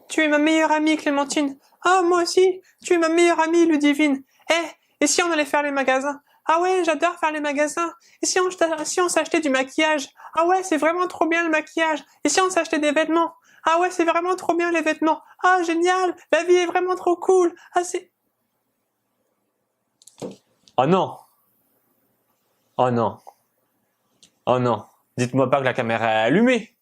tu es ma meilleure amie, Clémentine. Ah, moi aussi, tu es ma meilleure amie, Ludivine. Et si on allait faire les magasins? Ah ouais, j'adore faire les magasins. Et si on s'achetait du maquillage? Ah ouais, c'est vraiment trop bien le maquillage. Et si on s'achetait des vêtements? Ah ouais, c'est vraiment trop bien les vêtements. Ah, génial, la vie est vraiment trop cool. Ah, c'est... Oh non. Oh non. Oh non. Dites-moi pas que la caméra est allumée.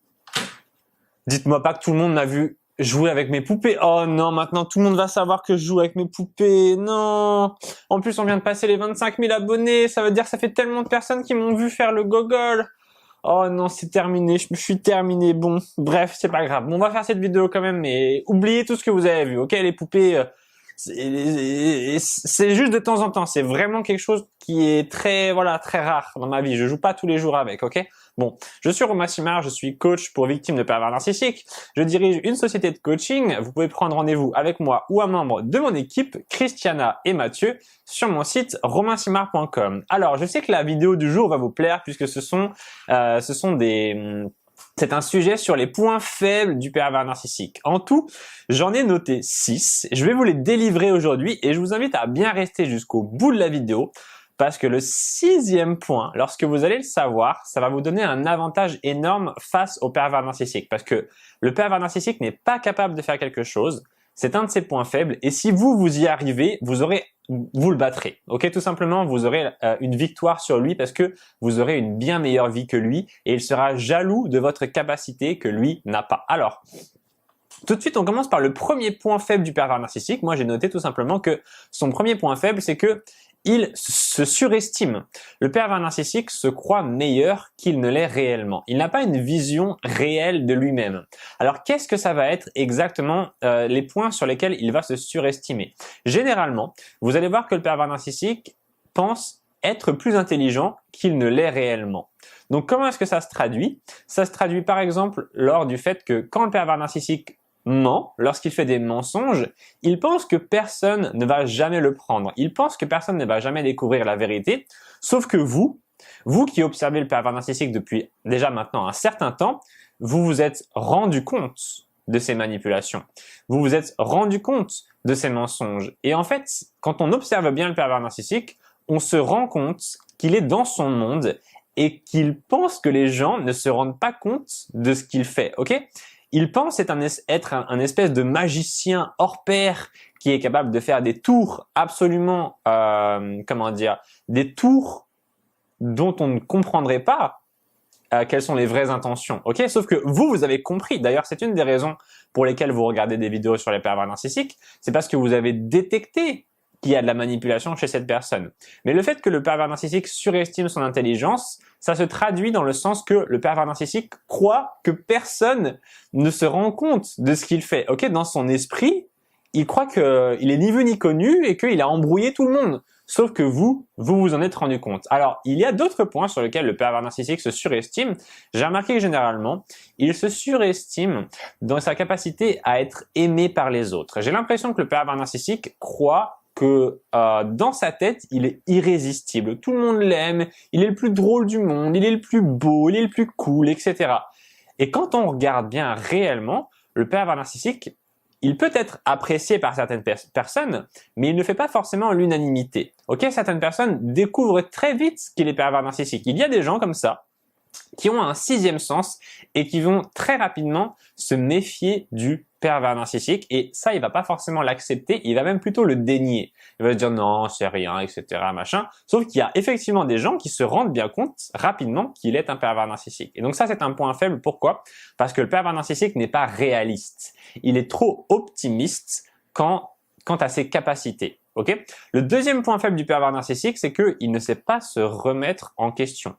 Dites-moi pas que tout le monde m'a vu jouer avec mes poupées. Oh non, maintenant tout le monde va savoir que je joue avec mes poupées. Non. En plus, on vient de passer les 25 000 abonnés. Ça veut dire que ça fait tellement de personnes qui m'ont vu faire le gogol. Oh non, c'est terminé. Je suis terminé. Bon, bref, c'est pas grave. Bon, on va faire cette vidéo quand même, mais oubliez tout ce que vous avez vu. Ok, les poupées, c'est juste de temps en temps. C'est vraiment quelque chose qui est très, voilà, très rare dans ma vie. Je joue pas tous les jours avec. Ok. Bon, je suis Romain Simard, je suis coach pour victimes de pervers narcissiques. Je dirige une société de coaching. Vous pouvez prendre rendez-vous avec moi ou un membre de mon équipe, Christiana et Mathieu, sur mon site romainsimard.com. Alors, je sais que la vidéo du jour va vous plaire puisque c'est un sujet sur les points faibles du pervers narcissique. En tout, j'en ai noté 6. Je vais vous les délivrer aujourd'hui et je vous invite à bien rester jusqu'au bout de la vidéo. Parce que le 6e point, lorsque vous allez le savoir, ça va vous donner un avantage énorme face au pervers narcissique. Parce que le pervers narcissique n'est pas capable de faire quelque chose. C'est un de ses points faibles. Et si vous y arrivez, vous le battrez. Ok, tout simplement, vous aurez une victoire sur lui parce que vous aurez une bien meilleure vie que lui et il sera jaloux de votre capacité que lui n'a pas. Alors, tout de suite, on commence par le premier point faible du pervers narcissique. Moi, j'ai noté tout simplement que son premier point faible, c'est que il se surestime. Le pervers narcissique se croit meilleur qu'il ne l'est réellement. Il n'a pas une vision réelle de lui-même. Alors, qu'est-ce que ça va être exactement les points sur lesquels il va se surestimer? Généralement, vous allez voir que le pervers narcissique pense être plus intelligent qu'il ne l'est réellement. Donc, comment est-ce que ça se traduit? Ça se traduit par exemple lors du fait que quand le pervers narcissique ment, lorsqu'il fait des mensonges, il pense que personne ne va jamais le prendre. Il pense que personne ne va jamais découvrir la vérité, sauf que vous qui observez le pervers narcissique depuis déjà maintenant un certain temps, vous vous êtes rendu compte de ces manipulations. Vous vous êtes rendu compte de ces mensonges. Et en fait, quand on observe bien le pervers narcissique, on se rend compte qu'il est dans son monde et qu'il pense que les gens ne se rendent pas compte de ce qu'il fait. Ok ? Il pense être un espèce de magicien hors pair qui est capable de faire des tours absolument, des tours dont on ne comprendrait pas quelles sont les vraies intentions. Ok, sauf que vous avez compris. D'ailleurs, c'est une des raisons pour lesquelles vous regardez des vidéos sur les pervers narcissiques. C'est parce que vous avez détecté qu'il y a de la manipulation chez cette personne. Mais le fait que le pervers narcissique surestime son intelligence, ça se traduit dans le sens que le pervers narcissique croit que personne ne se rend compte de ce qu'il fait. Ok, dans son esprit, il croit qu'il est ni vu ni connu et qu'il a embrouillé tout le monde. Sauf que vous en êtes rendu compte. Alors, il y a d'autres points sur lesquels le pervers narcissique se surestime. J'ai remarqué que généralement, il se surestime dans sa capacité à être aimé par les autres. J'ai l'impression que le pervers narcissique croit que dans sa tête, il est irrésistible. Tout le monde l'aime, il est le plus drôle du monde, il est le plus beau, il est le plus cool, etc. Et quand on regarde bien réellement, le pervers narcissique, il peut être apprécié par certaines personnes, mais il ne fait pas forcément l'unanimité. Ok, certaines personnes découvrent très vite qu'il est pervers narcissique. Il y a des gens comme ça qui ont un 6e sens et qui vont très rapidement se méfier du pervers narcissique et ça, il va pas forcément l'accepter, il va même plutôt le dénier. Il va se dire non, c'est rien, etc. machin. Sauf qu'il y a effectivement des gens qui se rendent bien compte rapidement qu'il est un pervers narcissique. Et donc ça, c'est un point faible. Pourquoi? Parce que le pervers narcissique n'est pas réaliste. Il est trop optimiste quant à ses capacités. Ok? Le deuxième point faible du pervers narcissique, c'est qu'il ne sait pas se remettre en question.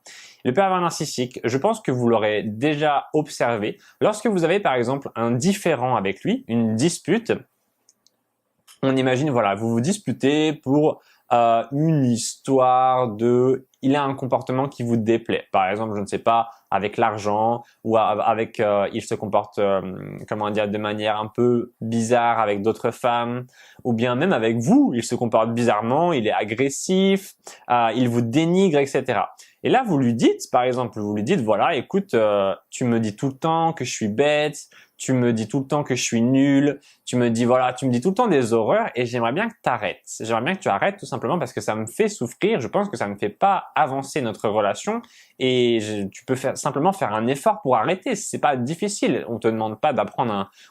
Le pervers narcissique, je pense que vous l'aurez déjà observé, lorsque vous avez par exemple un différend avec lui, une dispute, on imagine, voilà, vous vous disputez pour une histoire de... Il a un comportement qui vous déplaît. Par exemple, je ne sais pas, avec l'argent ou avec... il se comporte, de manière un peu bizarre avec d'autres femmes ou bien même avec vous. Il se comporte bizarrement, il est agressif, il vous dénigre, etc. Et là, vous lui dites, par exemple, voilà, écoute, tu me dis tout le temps que je suis bête, tu me dis tout le temps que je suis nul, tu me dis voilà, tu me dis tout le temps des horreurs et j'aimerais bien que tu arrêtes. J'aimerais bien que tu arrêtes tout simplement parce que ça me fait souffrir, je pense que ça me fait pas avancer notre relation et tu peux simplement faire un effort pour arrêter, c'est pas difficile. On te demande pas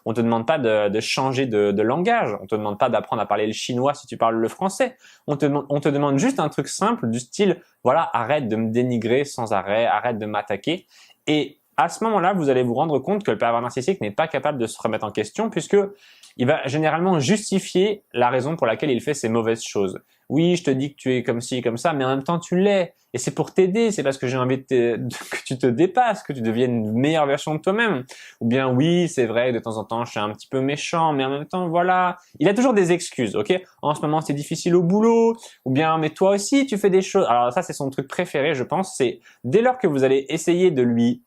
on te demande pas de changer de langage, on te demande pas d'apprendre à parler le chinois si tu parles le français. On te demande juste un truc simple du style voilà, arrête de me dénigrer sans arrêt, arrête de m'attaquer et à ce moment-là, vous allez vous rendre compte que le pervers narcissique n'est pas capable de se remettre en question puisque il va généralement justifier la raison pour laquelle il fait ces mauvaises choses. Oui, je te dis que tu es comme ci, comme ça, mais en même temps tu l'es. Et c'est pour t'aider, c'est parce que j'ai envie que tu te dépasses, que tu deviennes une meilleure version de toi-même. Ou bien oui, c'est vrai, de temps en temps je suis un petit peu méchant, mais en même temps voilà. Il a toujours des excuses, ok? En ce moment c'est difficile au boulot, ou bien mais toi aussi tu fais des choses. Alors ça c'est son truc préféré, je pense, c'est dès lors que vous allez essayer de lui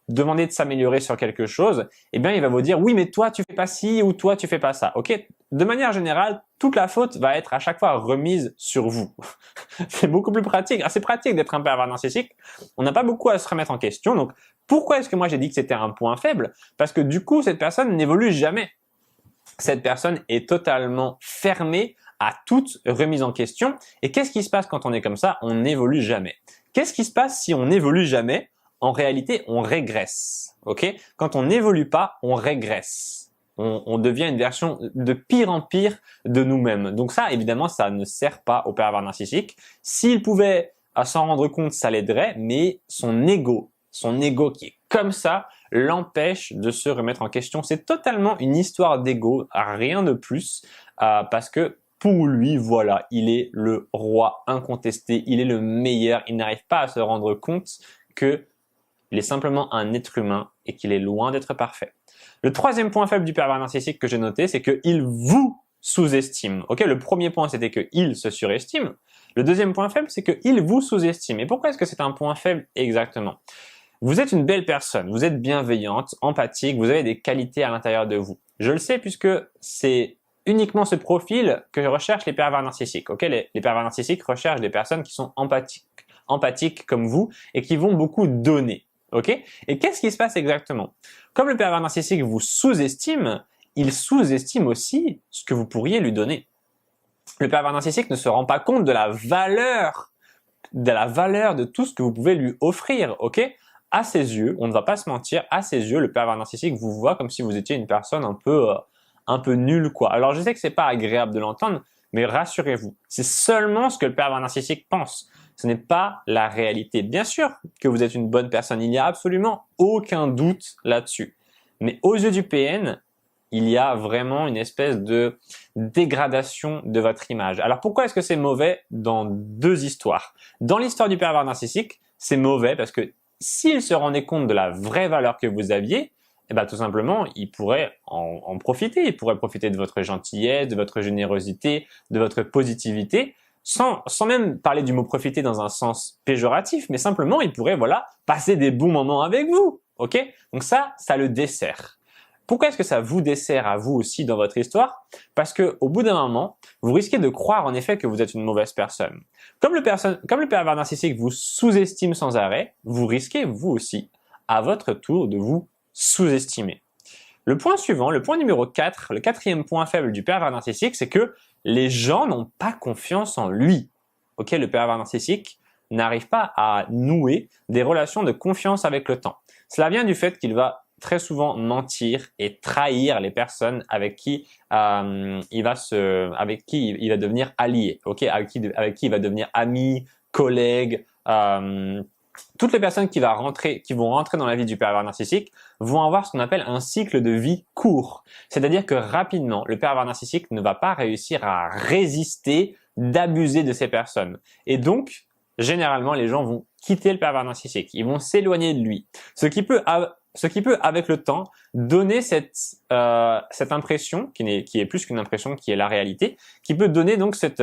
demander de s'améliorer sur quelque chose, eh bien il va vous dire oui mais toi tu fais pas ci ou toi tu fais pas ça, ok? De manière générale, toute la faute va être à chaque fois remise sur vous. C'est beaucoup plus pratique, assez pratique d'être un pervers narcissique. On n'a pas beaucoup à se remettre en question, donc pourquoi est-ce que moi j'ai dit que c'était un point faible? Parce que du coup cette personne n'évolue jamais. Cette personne est totalement fermée à toute remise en question. Et qu'est-ce qui se passe quand on est comme ça? On n'évolue jamais. Qu'est-ce qui se passe si on n'évolue jamais? En réalité, on régresse. Ok? Quand on n'évolue pas, on régresse. On devient une version de pire en pire de nous-mêmes. Donc ça, évidemment, ça ne sert pas au pervers narcissique. S'il pouvait s'en rendre compte, ça l'aiderait, mais son ego qui est comme ça, l'empêche de se remettre en question. C'est totalement une histoire d'ego, rien de plus, parce que pour lui, voilà, il est le roi incontesté, il est le meilleur, il n'arrive pas à se rendre compte que il est simplement un être humain et qu'il est loin d'être parfait. Le troisième point faible du pervers narcissique que j'ai noté, c'est qu'il vous sous-estime. Ok, le premier point, c'était qu'il se surestime. Le deuxième point faible, c'est qu'il vous sous-estime. Et pourquoi est-ce que c'est un point faible exactement? Vous êtes une belle personne, vous êtes bienveillante, empathique, vous avez des qualités à l'intérieur de vous. Je le sais puisque c'est uniquement ce profil que recherchent les pervers narcissiques. Ok, les pervers narcissiques recherchent des personnes qui sont empathiques comme vous et qui vont beaucoup donner. Ok? Et qu'est-ce qui se passe exactement? Comme le pervers narcissique vous sous-estime, il sous-estime aussi ce que vous pourriez lui donner. Le pervers narcissique ne se rend pas compte de la valeur de tout ce que vous pouvez lui offrir. Ok? À ses yeux, on ne va pas se mentir, à ses yeux, le pervers narcissique vous voit comme si vous étiez une personne un peu nulle, quoi. Alors je sais que c'est pas agréable de l'entendre, mais rassurez-vous, c'est seulement ce que le pervers narcissique pense. Ce n'est pas la réalité. Bien sûr que vous êtes une bonne personne, il n'y a absolument aucun doute là-dessus. Mais aux yeux du PN, il y a vraiment une espèce de dégradation de votre image. Alors pourquoi est-ce que c'est mauvais dans deux histoires? Dans l'histoire du pervers narcissique, c'est mauvais parce que s'il se rendait compte de la vraie valeur que vous aviez, eh ben, tout simplement, il pourrait en profiter. Il pourrait profiter de votre gentillesse, de votre générosité, de votre positivité, sans même parler du mot profiter dans un sens péjoratif, mais simplement, il pourrait, voilà, passer des bons moments avec vous. Ok? Donc ça le dessert. Pourquoi est-ce que ça vous dessert à vous aussi dans votre histoire? Parce que au bout d'un moment, vous risquez de croire en effet que vous êtes une mauvaise personne. Comme le pervers narcissique vous sous-estime sans arrêt, vous risquez vous aussi, à votre tour, de vous sous-estimer. Le point suivant, le point numéro 4, le quatrième point faible du pervers narcissique, c'est que les gens n'ont pas confiance en lui. Ok, le pervers narcissique n'arrive pas à nouer des relations de confiance avec le temps. Cela vient du fait qu'il va très souvent mentir et trahir les personnes avec qui il va devenir allié, ok, avec qui il va devenir ami, collègue. Toutes les personnes qui vont rentrer dans la vie du pervers narcissique vont avoir ce qu'on appelle un cycle de vie court. C'est-à-dire que rapidement, le pervers narcissique ne va pas réussir à résister d'abuser de ces personnes. Et donc, généralement, les gens vont quitter le pervers narcissique. Ils vont s'éloigner de lui. Ce qui peut, avec le temps, donner cette impression, qui est plus qu'une impression, qui est la réalité, qui peut donner donc cette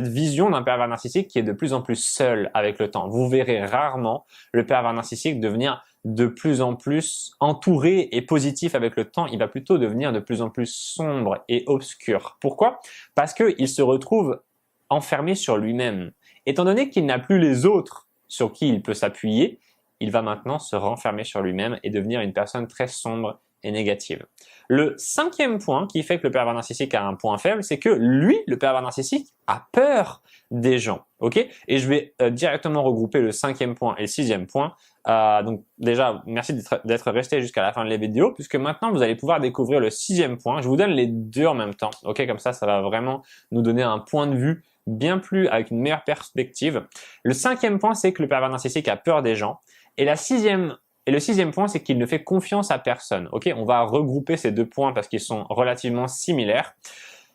vision d'un pervers narcissique qui est de plus en plus seul avec le temps. Vous verrez rarement le pervers narcissique devenir de plus en plus entouré et positif avec le temps. Il va plutôt devenir de plus en plus sombre et obscur. Pourquoi? Parce qu'il se retrouve enfermé sur lui-même. Étant donné qu'il n'a plus les autres sur qui il peut s'appuyer, il va maintenant se renfermer sur lui-même et devenir une personne très sombre est négative. Le cinquième point qui fait que le pervers narcissique a un point faible, c'est que lui, le pervers narcissique, a peur des gens. Ok? Et je vais directement regrouper le cinquième point et le sixième point. Donc déjà, merci d'être resté jusqu'à la fin de la vidéo, puisque maintenant vous allez pouvoir découvrir le sixième point. Je vous donne les deux en même temps. Ok? Comme ça va vraiment nous donner un point de vue bien plus avec une meilleure perspective. Le cinquième point, c'est que le pervers narcissique a peur des gens. Et le sixième point, c'est qu'il ne fait confiance à personne. Ok, on va regrouper ces deux points parce qu'ils sont relativement similaires.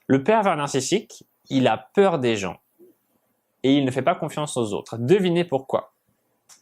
Le pervers narcissique, il a peur des gens et il ne fait pas confiance aux autres. Devinez pourquoi?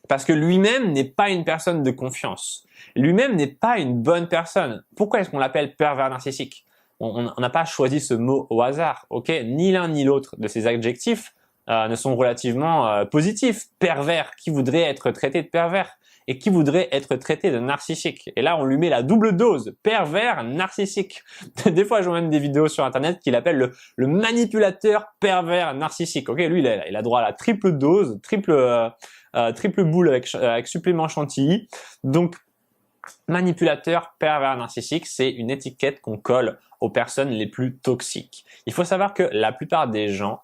Parce que lui-même n'est pas une personne de confiance. Lui-même n'est pas une bonne personne. Pourquoi est-ce qu'on l'appelle pervers narcissique? On n'a pas choisi ce mot au hasard. Ok, ni l'un ni l'autre de ces adjectifs ne sont relativement positifs. Pervers, qui voudrait être traité de pervers? Et qui voudrait être traité de narcissique. Et là, on lui met la double dose, pervers narcissique. Des fois, je vois même des vidéos sur Internet qui l'appellent le manipulateur pervers narcissique. Ok, lui, il a droit à la triple dose, triple boule avec supplément chantilly. Donc, manipulateur pervers narcissique, c'est une étiquette qu'on colle aux personnes les plus toxiques. Il faut savoir que la plupart des gens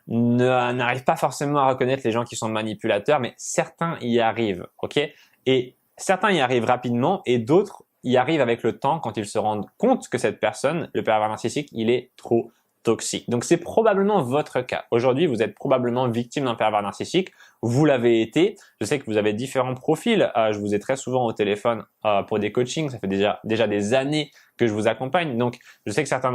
n'arrivent pas forcément à reconnaître les gens qui sont manipulateurs, mais certains y arrivent, ok? Et certains y arrivent rapidement et d'autres y arrivent avec le temps quand ils se rendent compte que cette personne, le pervers narcissique, il est trop toxique. Donc c'est probablement votre cas. Aujourd'hui, vous êtes probablement victime d'un pervers narcissique. Vous l'avez été. Je sais que vous avez différents profils. Je vous ai très souvent au téléphone pour des coachings. Ça fait déjà des années que je vous accompagne. Donc, je sais que certaines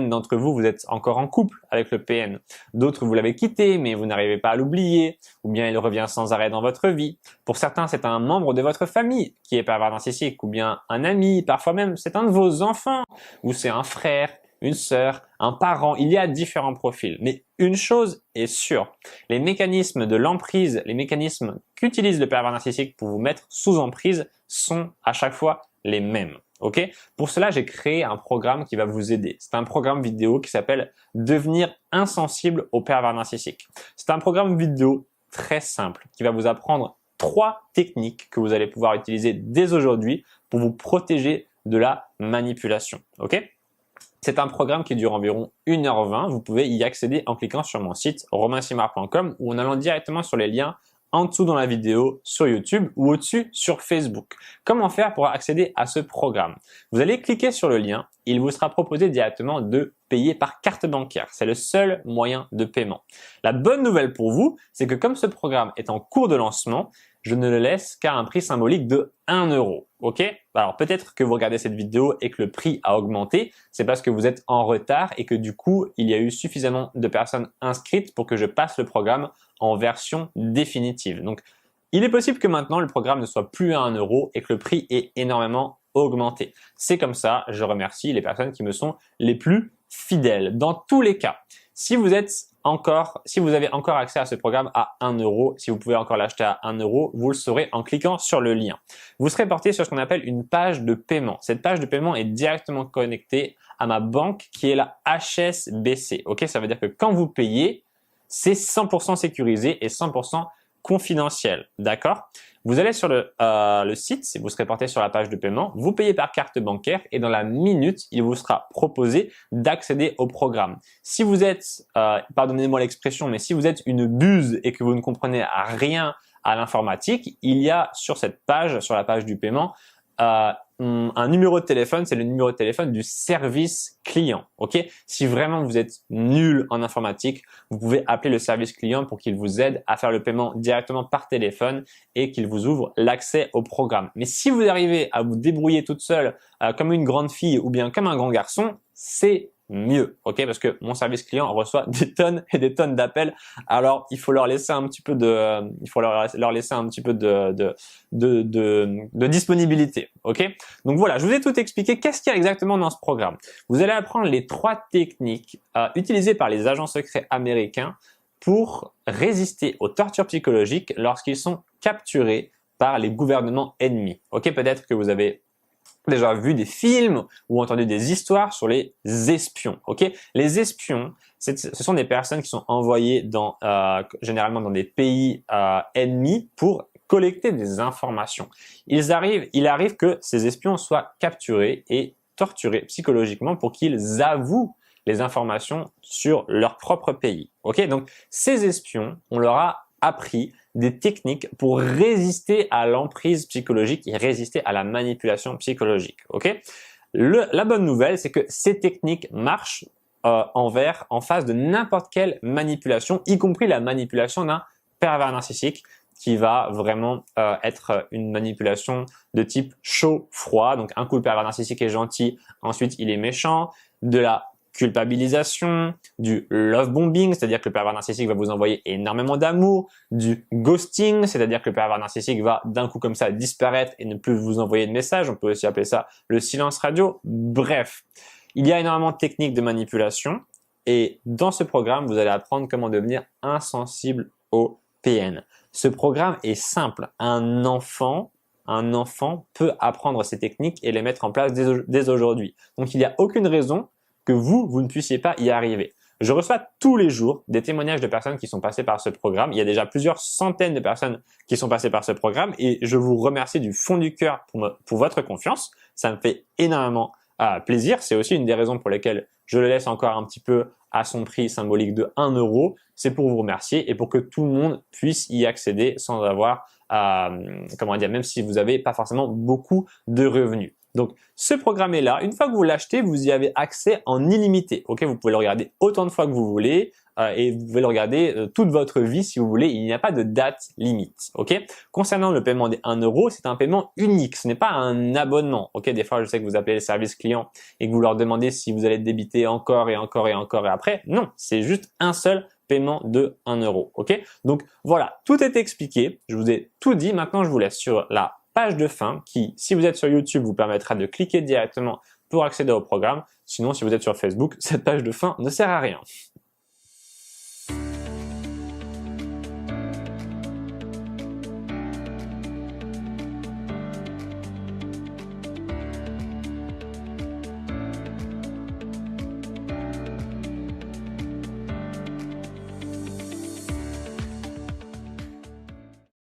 d'entre vous, vous êtes encore en couple avec le PN. D'autres, vous l'avez quitté, mais vous n'arrivez pas à l'oublier. Ou bien il revient sans arrêt dans votre vie. Pour certains, c'est un membre de votre famille qui est pervers narcissique. Ou bien un ami. Parfois même, c'est un de vos enfants. Ou c'est un frère, une sœur, un parent, il y a différents profils. Mais une chose est sûre, les mécanismes de l'emprise, les mécanismes qu'utilise le pervers narcissique pour vous mettre sous emprise sont à chaque fois les mêmes. Ok? Pour cela, j'ai créé un programme qui va vous aider. C'est un programme vidéo qui s'appelle « Devenir insensible au pervers narcissique ». C'est un programme vidéo très simple qui va vous apprendre 3 techniques que vous allez pouvoir utiliser dès aujourd'hui pour vous protéger de la manipulation. Ok? C'est un programme qui dure environ 1h20. Vous pouvez y accéder en cliquant sur mon site romainsimard.com ou en allant directement sur les liens en dessous dans la vidéo sur YouTube ou au-dessus sur Facebook. Comment faire pour accéder à ce programme? Vous allez cliquer sur le lien. Il vous sera proposé directement de payer par carte bancaire. C'est le seul moyen de paiement. La bonne nouvelle pour vous, c'est que comme ce programme est en cours de lancement, je ne le laisse qu'à un prix symbolique de 1 euro. Ok? Alors peut-être que vous regardez cette vidéo et que le prix a augmenté, c'est parce que vous êtes en retard et que du coup, il y a eu suffisamment de personnes inscrites pour que je passe le programme en version définitive. Donc, il est possible que maintenant le programme ne soit plus à 1 euro et que le prix ait énormément augmenté. C'est comme ça, je remercie les personnes qui me sont les plus fidèles. Dans tous les cas, si vous avez encore accès à ce programme à 1 euro, si vous pouvez encore l'acheter à 1 euro, vous le saurez en cliquant sur le lien. Vous serez porté sur ce qu'on appelle une page de paiement. Cette page de paiement est directement connectée à ma banque qui est la HSBC. Ok, ça veut dire que quand vous payez, c'est 100% sécurisé et 100% confidentiel. D'accord? Vous allez sur le site, si vous serez porté sur la page de paiement, vous payez par carte bancaire et dans la minute, il vous sera proposé d'accéder au programme. Si vous êtes, pardonnez-moi l'expression, mais si vous êtes une buse et que vous ne comprenez rien à l'informatique, il y a sur cette page, sur la page du paiement, un numéro de téléphone, c'est le numéro de téléphone du service client. Ok? Si vraiment vous êtes nul en informatique, vous pouvez appeler le service client pour qu'il vous aide à faire le paiement directement par téléphone et qu'il vous ouvre l'accès au programme. Mais si vous arrivez à vous débrouiller toute seule comme une grande fille ou bien comme un grand garçon, c'est mieux, ok? Parce que mon service client reçoit des tonnes et des tonnes d'appels. Alors, il faut leur laisser un petit peu de disponibilité, ok? Donc voilà, je vous ai tout expliqué. Qu'est-ce qu'il y a exactement dans ce programme? Vous allez apprendre les 3 techniques utilisées par les agents secrets américains pour résister aux tortures psychologiques lorsqu'ils sont capturés par les gouvernements ennemis. Ok, peut-être que vous avez déjà vu des films ou entendu des histoires sur les espions. Ok, les espions, ce sont des personnes qui sont envoyées généralement dans des pays ennemis pour collecter des informations. Il arrive que ces espions soient capturés et torturés psychologiquement pour qu'ils avouent les informations sur leur propre pays. Ok, donc ces espions, on leur a appris des techniques pour résister à l'emprise psychologique et résister à la manipulation psychologique. Ok, la bonne nouvelle, c'est que ces techniques marchent en face de n'importe quelle manipulation, y compris la manipulation d'un pervers narcissique, qui va vraiment être une manipulation de type chaud-froid. Donc un coup, le pervers narcissique est gentil, ensuite il est méchant. De la culpabilisation, du love bombing, c'est-à-dire que le pervers narcissique va vous envoyer énormément d'amour, du ghosting, c'est-à-dire que le pervers narcissique va d'un coup comme ça disparaître et ne plus vous envoyer de messages. On peut aussi appeler ça le silence radio. Bref, il y a énormément de techniques de manipulation et dans ce programme, vous allez apprendre comment devenir insensible au PN. Ce programme est simple. Un enfant peut apprendre ces techniques et les mettre en place dès aujourd'hui. Donc, il n'y a aucune raison que vous ne puissiez pas y arriver. Je reçois tous les jours des témoignages de personnes qui sont passées par ce programme. Il y a déjà plusieurs centaines de personnes qui sont passées par ce programme et je vous remercie du fond du cœur pour votre confiance. Ça me fait énormément plaisir. C'est aussi une des raisons pour lesquelles je le laisse encore un petit peu à son prix symbolique de 1 €. C'est pour vous remercier et pour que tout le monde puisse y accéder sans avoir, même si vous n'avez pas forcément beaucoup de revenus. Donc, ce programme est là. Une fois que vous l'achetez, vous y avez accès en illimité. Ok, vous pouvez le regarder autant de fois que vous voulez et vous pouvez le regarder toute votre vie si vous voulez. Il n'y a pas de date limite. Ok. Concernant le paiement des 1 €, c'est un paiement unique. Ce n'est pas un abonnement. Ok. Des fois, je sais que vous appelez le service client et que vous leur demandez si vous allez débiter encore et encore et encore et après. Non, c'est juste un seul paiement de 1 €. Ok. Donc voilà, tout est expliqué. Je vous ai tout dit. Maintenant, je vous laisse sur la page de fin qui, si vous êtes sur YouTube, vous permettra de cliquer directement pour accéder au programme. Sinon, si vous êtes sur Facebook, cette page de fin ne sert à rien.